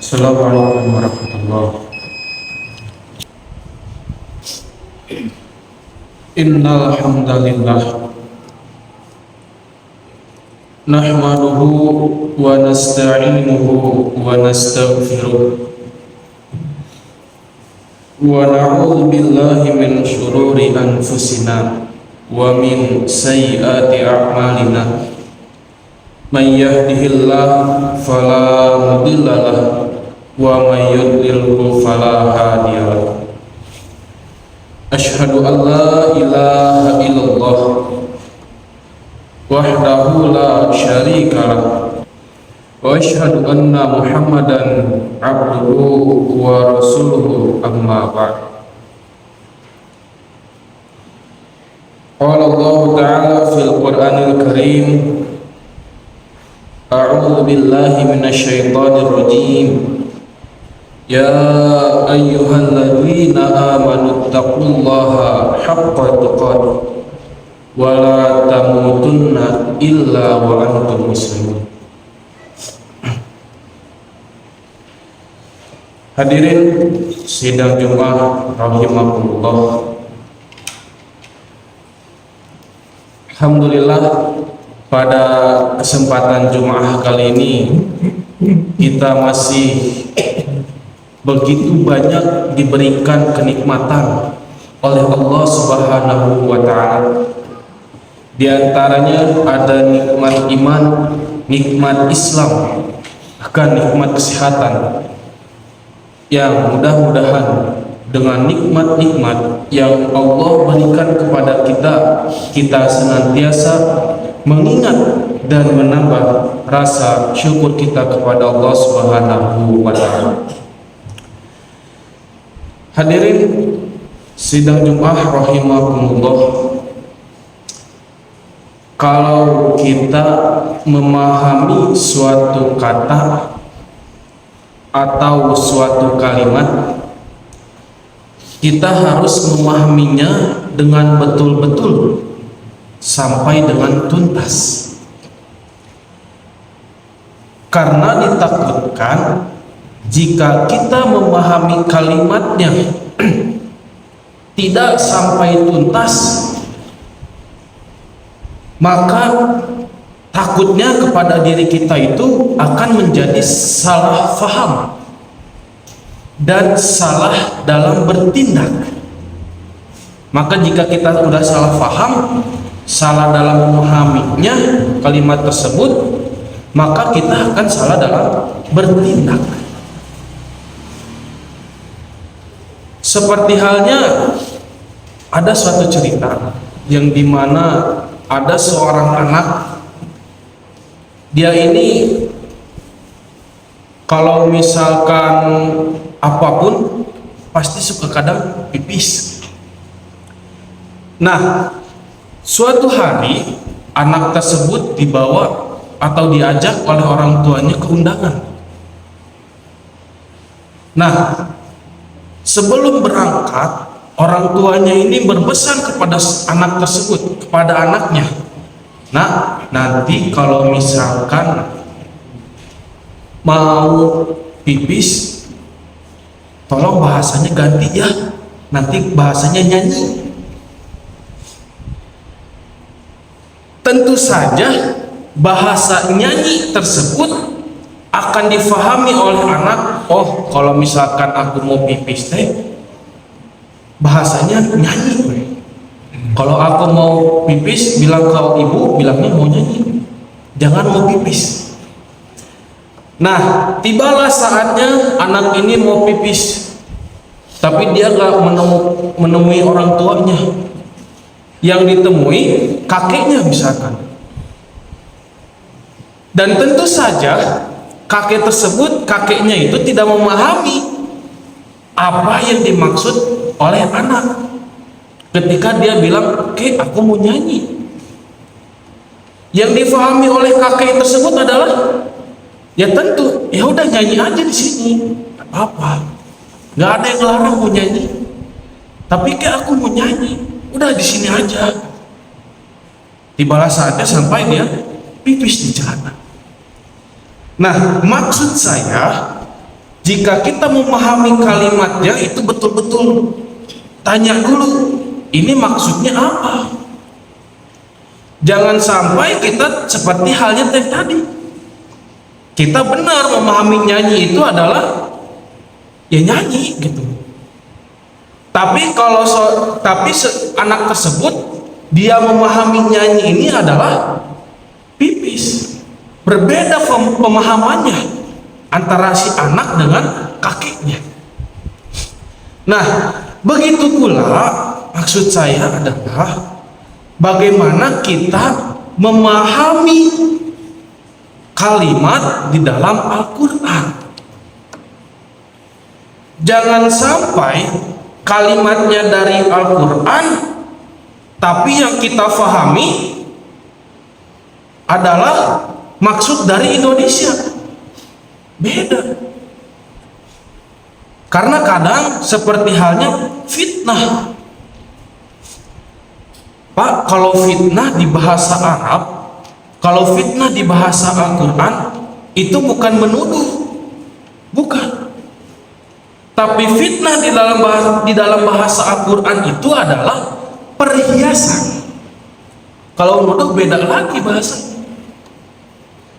Assalamualaikum warahmatullahi. Innal hamdalillah nahmaduhu wa nasta'inuhu wa nastaghfiruh wa na'udzu billahi min shururi anfusina wa min sayyiati a'malina. Man yahdihillahu fala mudilla lahu wa may yudlilhu fala hadiya lahu. Asyhadu an la ilaha illallah wahdahu la syarika lahu wa asyhadu anna Muhammadan abduhu wa rasuluhu amma ba'd. Qala Allah ta'ala fil Qur'anil Karim, a'udzu billahi minasy syaithanir rajim. Ya ayyuhalladzina amanu taqullaha haqqa tuqatih wa la tamutunna illa wa antum muslimun. Hadirin sidang Jumat rahimakumullah. Alhamdulillah, pada kesempatan Jumat kali ini kita masih begitu banyak diberikan kenikmatan oleh Allah Subhanahu wa ta'ala. Di antaranya ada nikmat iman, nikmat Islam, bahkan nikmat kesehatan, yang mudah-mudahan dengan nikmat-nikmat yang Allah berikan kepada kita senantiasa mengingat dan menambah rasa syukur kita kepada Allah Subhanahu wa ta'ala. Hadirin sidang Jumat rahimakumullah, kalau kita memahami suatu kata atau suatu kalimat, kita harus memahaminya dengan betul-betul sampai dengan tuntas, karena ditakutkan jika kita memahami kalimatnya tidak sampai tuntas, maka takutnya kepada diri kita itu akan menjadi salah faham dan salah dalam bertindak. Maka jika kita sudah salah faham, salah dalam memahaminya kalimat tersebut, maka kita akan salah dalam bertindak. Seperti halnya ada suatu cerita yang dimana ada seorang anak, dia ini kalau misalkan apapun pasti suka kadang pipis. Nah, suatu hari anak tersebut dibawa atau diajak oleh orang tuanya ke undangan. Nah, sebelum berangkat, orang tuanya ini berpesan kepada anak tersebut, kepada anaknya, "Nah, nanti kalau misalkan mau pipis, tolong bahasanya ganti ya, nanti bahasanya nyanyi." Tentu saja bahasa nyanyi tersebut akan difahami oleh anak. Oh, kalau misalkan aku mau pipis teh bahasanya nyanyi. Kalau aku mau pipis, bilang ke ibu, bilangnya mau nyanyi, jangan mau pipis. Nah, tibalah saatnya anak ini mau pipis, tapi dia gak menemui orang tuanya. Yang ditemui kakeknya misalkan. Dan tentu saja kakeknya itu tidak memahami apa yang dimaksud oleh anak ketika dia bilang, "Oke, aku mau nyanyi." Yang difahami oleh kakek tersebut adalah, ya tentu, ya udah nyanyi aja di sini, gak apa-apa, nggak ada yang larang mau nyanyi. Tapi kayak aku mau nyanyi, udah di sini aja. Tibalah saatnya sampai dia pipis di celana. Nah, maksud saya, jika kita memahami kalimatnya itu betul-betul tanya dulu, ini maksudnya apa? Jangan sampai kita seperti halnya tadi, kita benar memahami nyanyi itu adalah ya nyanyi gitu, tapi anak tersebut dia memahami nyanyi ini adalah pipis. Berbeda pemahamannya antara si anak dengan kakeknya. Nah, begitu pula maksud saya adalah bagaimana kita memahami kalimat di dalam Al-Quran. Jangan sampai kalimatnya dari Al-Quran, tapi yang kita pahami adalah maksud dari Indonesia. Beda. Karena kadang seperti halnya fitnah. Pak, kalau fitnah di bahasa Arab, kalau fitnah di bahasa Al-Quran, itu bukan menuduh. Bukan. Tapi fitnah di dalam bahasa Al-Quran itu adalah perhiasan. Kalau menuduh beda lagi bahasanya.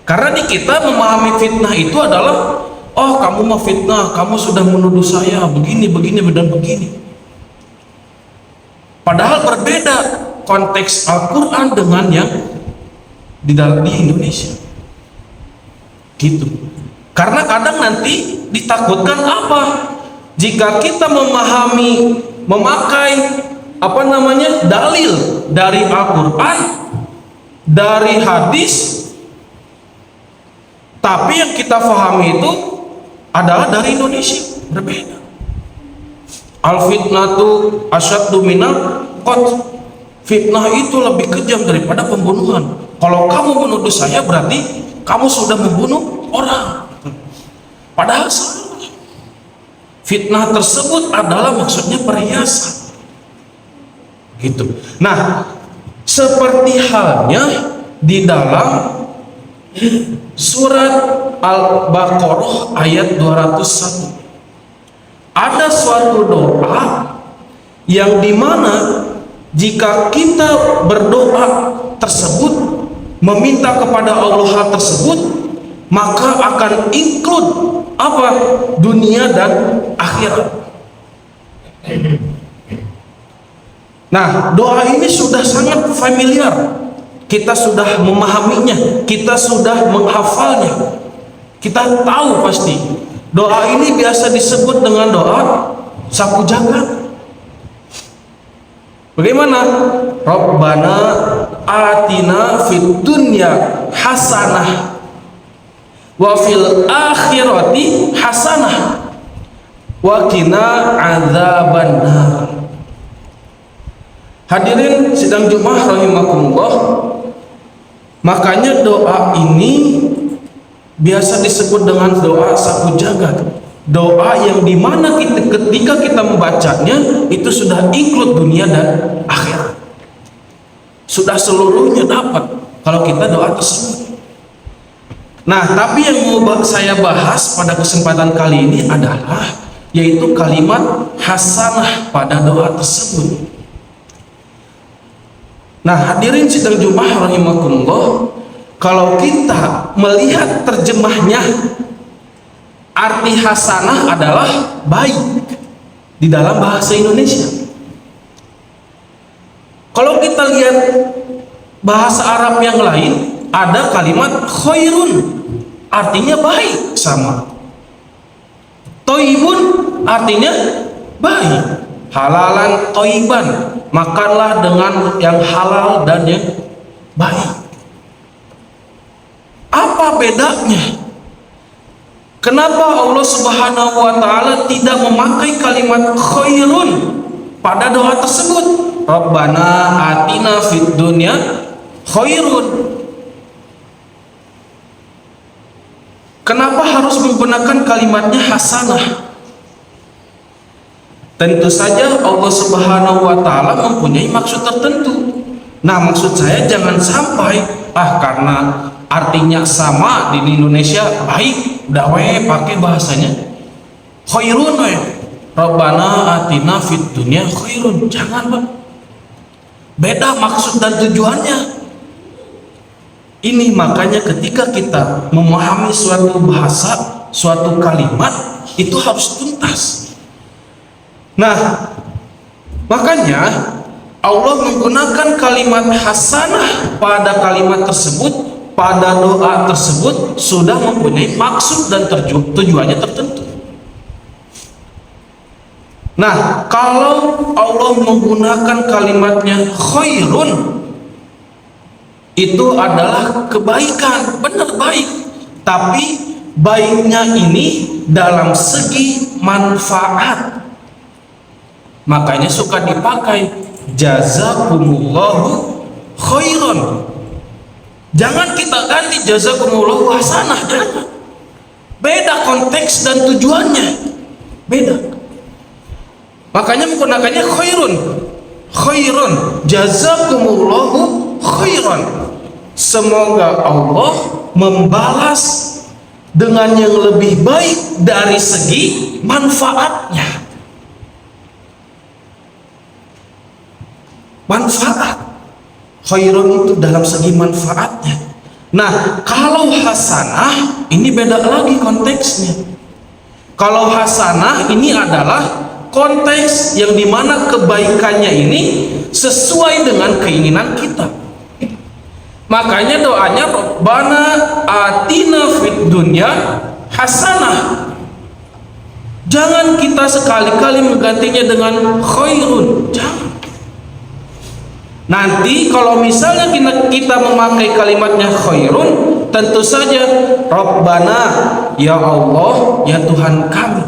Karena di kita memahami fitnah itu adalah, oh kamu mau fitnah, kamu sudah menuduh saya begini, dan begini. Padahal berbeda konteks Al-Quran dengan yang di Indonesia. Gitu. Karena kadang nanti ditakutkan apa? Jika kita memakai dalil dari Al-Quran, dari hadis, tapi yang kita pahami itu adalah dari Indonesia, berbeda. Al-fitnatu asyaddu minal qatl. Fitnah itu lebih kejam daripada pembunuhan. Kalau kamu menuduh saya berarti kamu sudah membunuh orang. Padahal salah. Fitnah tersebut adalah maksudnya perhiasan. Gitu. Nah, seperti halnya di dalam surat Al-Baqarah ayat 201. Ada suatu doa yang dimana jika kita berdoa tersebut meminta kepada Allah hal tersebut, maka akan include apa? Dunia dan akhirat. Nah, doa ini sudah sangat familiar. Kita sudah memahaminya, kita sudah menghafalnya, kita tahu pasti. Doa ini biasa disebut dengan doa sapu jagat. Bagaimana? Rabbana atina fid dunya hasanah wa fil akhirati hasanah wa qina adzabannar. Hadirin sidang Jumat rahimakumullah, makanya doa ini biasa disebut dengan doa sapu jagat. Doa yang dimana ketika kita membacanya itu sudah include dunia dan akhirat, sudah seluruhnya dapat kalau kita doa tersebut. Nah, tapi yang mau saya bahas pada kesempatan kali ini adalah yaitu kalimat hasanah pada doa tersebut. Nah, hadirin sidang Jumat rahimakumullah, kalau kita melihat terjemahnya, arti hasanah adalah baik di dalam bahasa Indonesia. Kalau kita lihat bahasa Arab yang lain, ada kalimat khairun, artinya baik sama. Toibun artinya baik. Halalan toiban, makanlah dengan yang halal dan yang baik. Apa bedanya? Kenapa Allah Subhanahu wa Ta'ala tidak memakai kalimat khairun pada doa tersebut? Rabbana atina fid dunya khairun. Kenapa harus menggunakan kalimatnya hasanah? Tentu saja Allah Subhanahu wa Ta'ala mempunyai maksud tertentu. Nah, maksud saya jangan sampai karena artinya sama di Indonesia baik, udah pakai bahasanya. khairun Rabbana atina fid dunya khairun. Jangan, Pak. Beda maksud dan tujuannya. Ini makanya ketika kita memahami suatu bahasa, suatu kalimat, itu harus tuntas. Nah, makanya Allah menggunakan kalimat hasanah pada kalimat tersebut, pada doa tersebut sudah mempunyai maksud dan tujuannya tertentu. Nah, kalau Allah menggunakan kalimatnya khairun, itu adalah kebaikan, benar baik. Tapi baiknya ini dalam segi manfaat. Makanya suka dipakai jazakumullahu khairan. Jangan kita ganti jazakumullahu hasanah, jangan. Beda konteks dan tujuannya, beda. Makanya menggunakannya khairun, khairun, jazakumullahu khairan. Semoga Allah membalas dengan yang lebih baik dari segi manfaatnya. Manfaat khairun itu dalam segi manfaatnya. Nah, kalau hasanah ini beda lagi konteksnya. Kalau hasanah ini adalah konteks yang dimana kebaikannya ini sesuai dengan keinginan kita. Makanya doanya Rabbana atina fid dunya hasanah. Jangan kita sekali-kali menggantinya dengan khairun. Jangan. Nanti kalau misalnya kita memakai kalimatnya khairun, tentu saja Rabbana, ya Allah, ya Tuhan kami,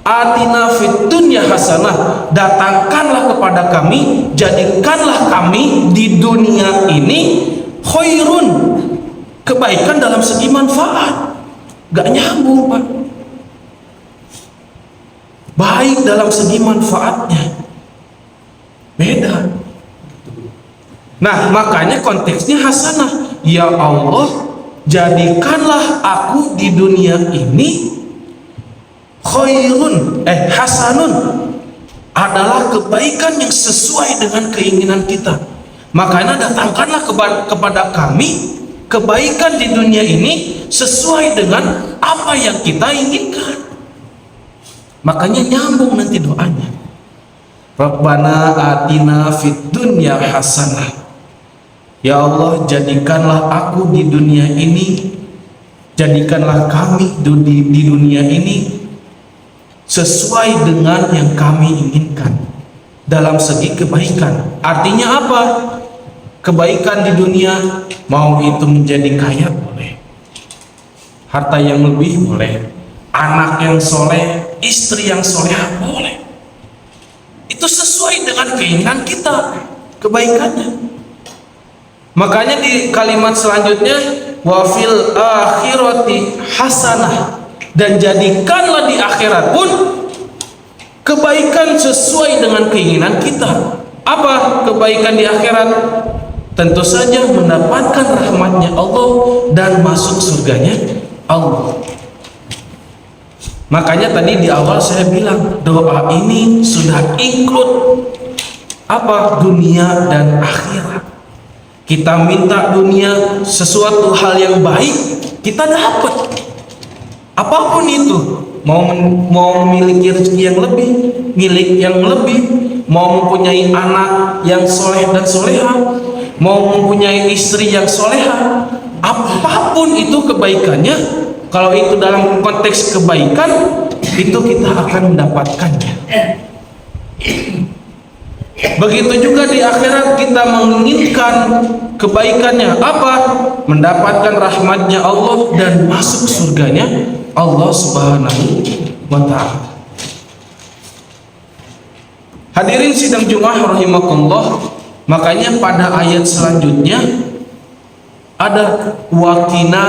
atina fid dunya hasanah, datangkanlah kepada kami, jadikanlah kami di dunia ini khairun, kebaikan dalam segi manfaat. Gak nyambung, Pak. Baik dalam segi manfaatnya beda. Nah, makanya konteksnya hasanah. Ya Allah, jadikanlah aku di dunia ini khairun, hasanun, adalah kebaikan yang sesuai dengan keinginan kita. Makanya datangkanlah kepada kami kebaikan di dunia ini sesuai dengan apa yang kita inginkan. Makanya nyambung nanti doanya. Rabbana atina fid dunya hasanah. Ya Allah, jadikanlah aku di dunia ini, jadikanlah kami di dunia ini sesuai dengan yang kami inginkan dalam segi kebaikan. Artinya apa? Kebaikan di dunia, mau itu menjadi kaya boleh, harta yang lebih boleh, anak yang soleh, istri yang soleh boleh. Itu sesuai dengan keinginan kita kebaikannya. Makanya di kalimat selanjutnya wa fil akhirati hasanah, dan jadikanlah di akhirat pun kebaikan sesuai dengan keinginan kita. Apa kebaikan di akhirat? Tentu saja mendapatkan rahmatnya Allah dan masuk surganya Allah. Makanya tadi di awal saya bilang doa ini sudah include apa? Dunia dan akhirat. Kita minta dunia sesuatu hal yang baik, kita dapat. Apapun itu, mau memiliki rezeki yang lebih, milik yang lebih, mau mempunyai anak yang soleh dan soleha, mau mempunyai istri yang soleha, apapun itu kebaikannya, kalau itu dalam konteks kebaikan, itu kita akan mendapatkannya. Begitu juga di akhirat kita menginginkan kebaikannya apa? Mendapatkan rahmatnya Allah dan masuk surganya Allah Subhanahu wa ta'ala. Hadirin sidang Jumat rahimakumullah, makanya pada ayat selanjutnya ada waqina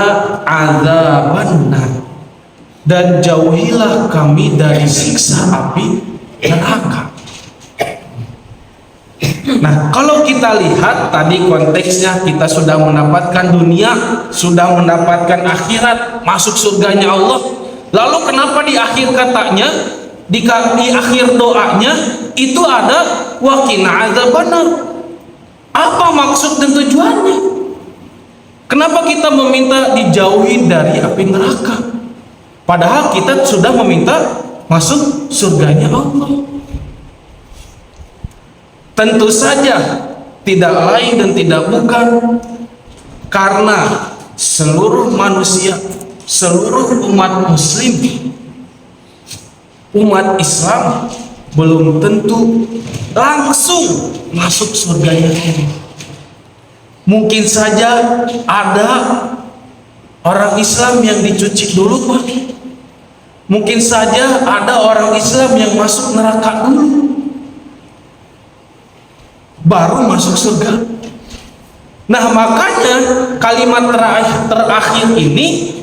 adzabannar, dan jauhilah kami dari siksa api neraka. Nah, kalau kita lihat tadi konteksnya, kita sudah mendapatkan dunia, sudah mendapatkan akhirat, masuk surganya Allah. Lalu kenapa di akhir katanya, di akhir doanya itu ada waqina adzabannar? Apa maksud dan tujuannya? Kenapa kita meminta dijauhi dari api neraka? Padahal kita sudah meminta masuk surganya Allah. Tentu saja tidak lain dan tidak bukan karena seluruh manusia, seluruh umat muslim, umat Islam belum tentu langsung masuk surganya Allah. Mungkin saja ada orang Islam yang dicuci dulu, Pak. Mungkin saja ada orang Islam yang masuk neraka dulu, baru masuk surga. Nah, makanya kalimat terakhir ini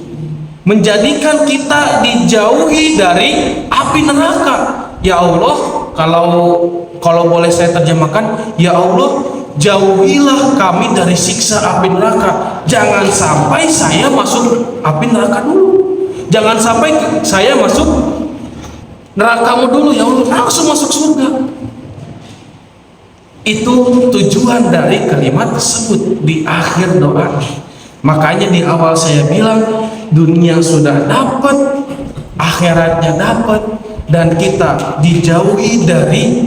menjadikan kita dijauhi dari api neraka. Ya Allah, kalau boleh saya terjemahkan, ya Allah, jauhilah kami dari siksa api neraka. Jangan sampai saya masuk api neraka dulu. Jangan sampai saya masuk nerakamu dulu, ya Allah, langsung masuk surga. Itu tujuan dari kalimat tersebut di akhir doa. Makanya di awal saya bilang, dunia sudah dapat, akhiratnya dapat, dan kita dijauhi dari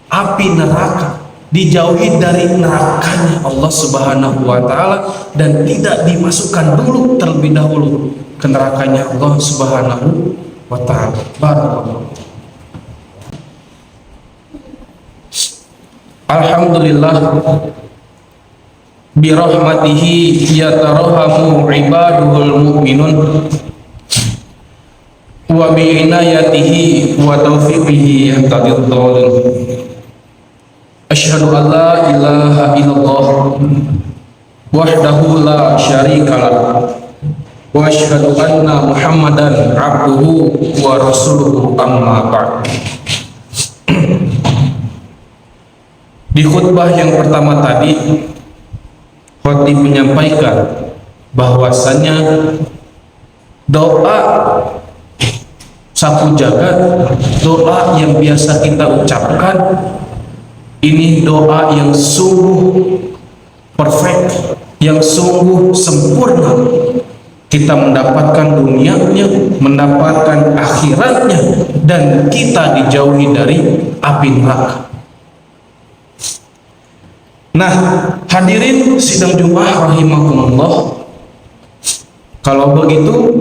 api neraka, dijauhi dari nerakanya Allah Subhanahu wa Ta'ala, dan tidak dimasukkan dulu terlebih dahulu ke nerakanya Allah Subhanahu wa Ta'ala. Barakallahu. Alhamdulillah, birahmatihi yatarahamu ibaduhul mu'minun wa bi'inayatihi wa taufiqihi yahtadid dhalin. Asyhadu an la ilaha illallah wahdahu la syarika lah wa asyhadu anna Muhammadan abduhu wa rasuluhu, amma ba'd. Di khutbah yang pertama tadi, khotib menyampaikan bahwasannya doa sapu jagat, doa yang biasa kita ucapkan, ini doa yang sungguh perfect, yang sungguh sempurna. Kita mendapatkan dunianya, mendapatkan akhiratnya, dan kita dijauhi dari api neraka. Nah, hadirin sidang Jumat rahimakumullah, kalau begitu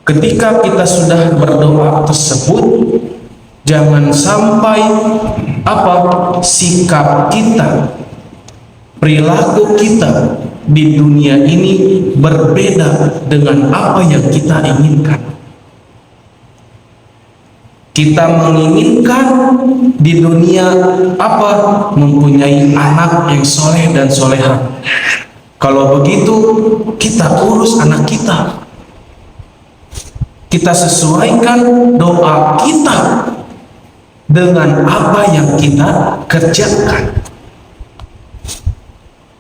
ketika kita sudah berdoa tersebut, jangan sampai sikap kita, perilaku kita di dunia ini berbeda dengan apa yang kita inginkan. Kita menginginkan di dunia mempunyai anak yang soleh dan soleha. Kalau begitu, kita urus anak kita. Kita sesuaikan doa kita dengan apa yang kita kerjakan.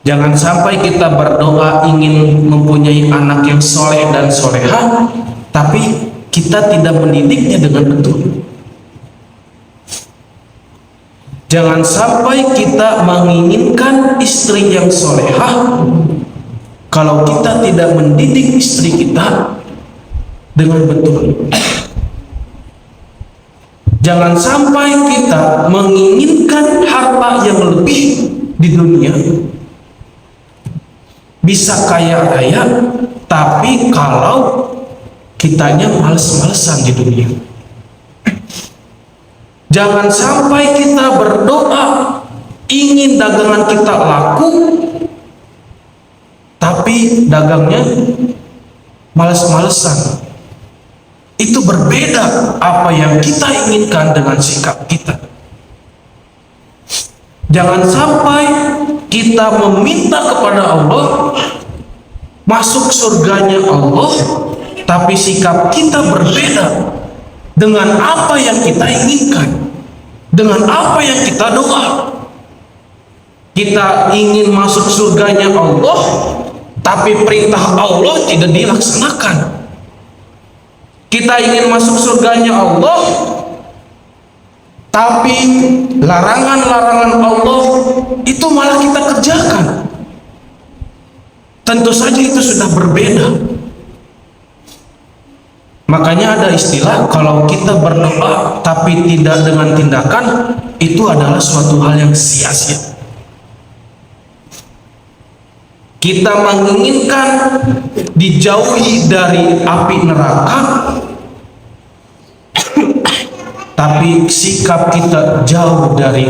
Jangan sampai kita berdoa ingin mempunyai anak yang soleh dan soleha, tapi kita tidak mendidiknya dengan betul. Jangan sampai kita menginginkan istri yang solehah, kalau kita tidak mendidik istri kita dengan betul. Jangan sampai kita menginginkan harta yang lebih di dunia, bisa kaya raya, tapi kalau kitanya males-malesan di dunia. Jangan sampai kita berdoa ingin dagangan kita laku, tapi dagangnya males-malesan. Itu berbeda apa yang kita inginkan dengan sikap kita. Jangan sampai kita meminta kepada Allah, masuk surganya Allah, tapi sikap kita berbeda dengan apa yang kita inginkan, dengan apa yang kita doa. Kita ingin masuk surganya Allah, tapi perintah Allah tidak dilaksanakan. kita ingin masuk surganya Allah, tapi larangan-larangan Allah itu malah kita kerjakan. Tentu saja itu sudah berbeda. Makanya ada istilah, kalau kita berdoa tapi tidak dengan tindakan, itu adalah suatu hal yang sia-sia. Kita menginginkan dijauhi dari api neraka, tapi sikap kita jauh dari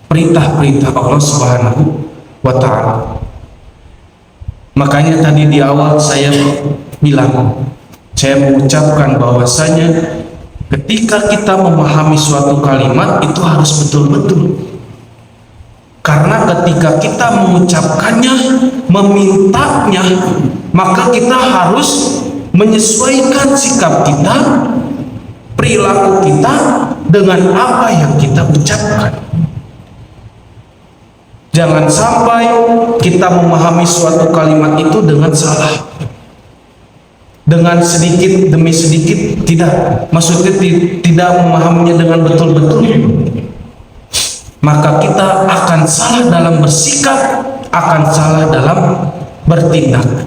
perintah-perintah Allah Subhanahu wa Ta'ala. Makanya tadi di awal saya bilang, saya mengucapkan bahwasanya ketika kita memahami suatu kalimat itu harus betul-betul. Karena ketika kita mengucapkannya, memintanya, maka kita harus menyesuaikan sikap kita, perilaku kita dengan apa yang kita ucapkan. Jangan sampai kita memahami suatu kalimat itu dengan salah, dengan sedikit demi sedikit, tidak, maksudnya tidak memahaminya dengan betul-betul, maka kita akan salah dalam bersikap, akan salah dalam bertindak.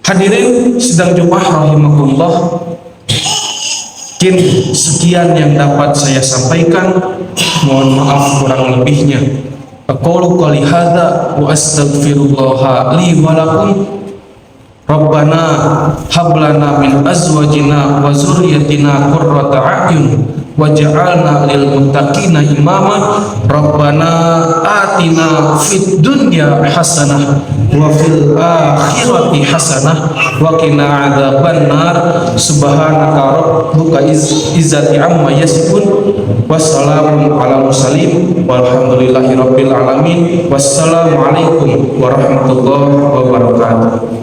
Hadirin sidang Jumat rahimakumullah, mungkin sekian yang dapat saya sampaikan, mohon maaf kurang lebihnya. Aqulu qouli hadza wa astaghfirullah li wa lakum. Rabbana hab lana min azwajina wa dzurriyyatina qurrata a'yun waj'alna lil muttaqina imama. Rabbana atina fid dunya hasanah wa fil akhirati hasanah wa qina adzabannar. Subhanaka rabbuka izzati amma yasifun, wassalamun ala mursalin walhamdulillahi rabbil alamin. Wassalamu alaikum warahmatullahi wabarakatuh.